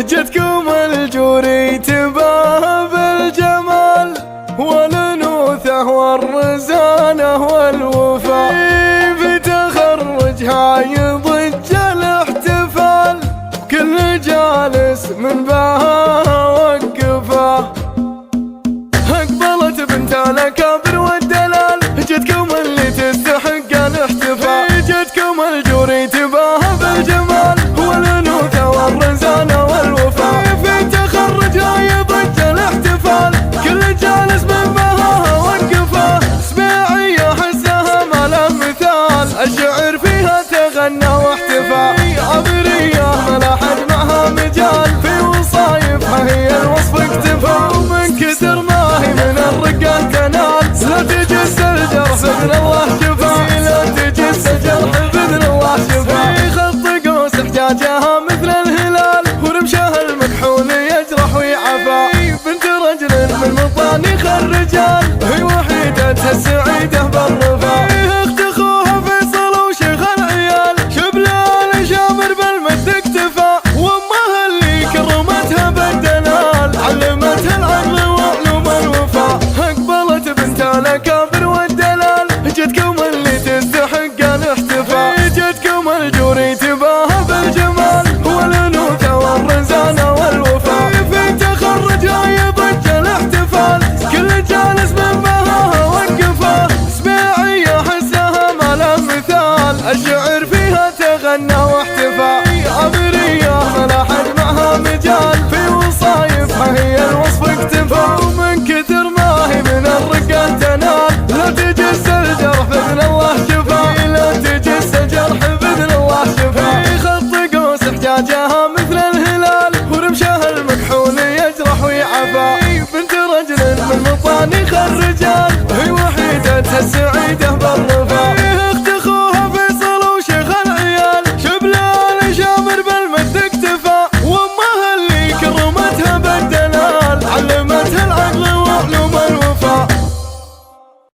جتكم الجوري تباه بالجمال والأنوثة والرزانة والوفاء، في تخرجها يضج الاحتفال، كل جالس من بها وقفاه. اقبلت بنت الاكابر والدلال، جتكم اللي تستحق الاحتفال، جتكم الجوري تباه بالجمال والأنوثة والرزانة والوفاء، في تخرجها يضج الاحتفال، كل جالس من بها وقفاه. سبيعية حسها ما له مثال، الشعر فيها تغنى واحتفى، عبرية ما لا حد معها مجال، في وصايفها هي الوصف اكتفى، ومن كثر ما هي من الرقة تنال، لا تجس الجرح بإذن الله شفا، لا تجس الجرح بإذن الله شفا. في خط قوس احجاجها مثل الهلال، ورمشها المكحول يجرح ويعفى، بنت رجل من مطانيخ الرجال، هي وحيدتها السعيدة بالرفا، اخت اخوها فيصل وشيخ العيال، شبلال شامر بالمجد اكتفى، وامها اللي كرمتها بالدلال، علمتها العدل وعلوم الوفاء. اقبلت بنت الاكابر والدلال، جتكم اللي تستحق الاحتفاء، جتكم الجوري تباه بالجمال والأنوثة والرزانة والوفاء، في تخرجها يضج الاحتفال، كل جالس من بها وقفاه. سبيعية حسها ما له مثال، الشعر فيها تغنى واحتفى، عبرية ما لا حد معها مجال، في وصايفها هي الوصف اكتفى، ومن كثر ما هي من الرقة تنال، لا تجس الجرح بإذن الله شفا، لا تجس الجرح بإذن الله شفا. في خط قوس احجاجها مثل الهلال، ورمشها المكحول يجرح ويعفى، بنت رجل من مطانيخ الرجال، هي وحيدتها السعيدة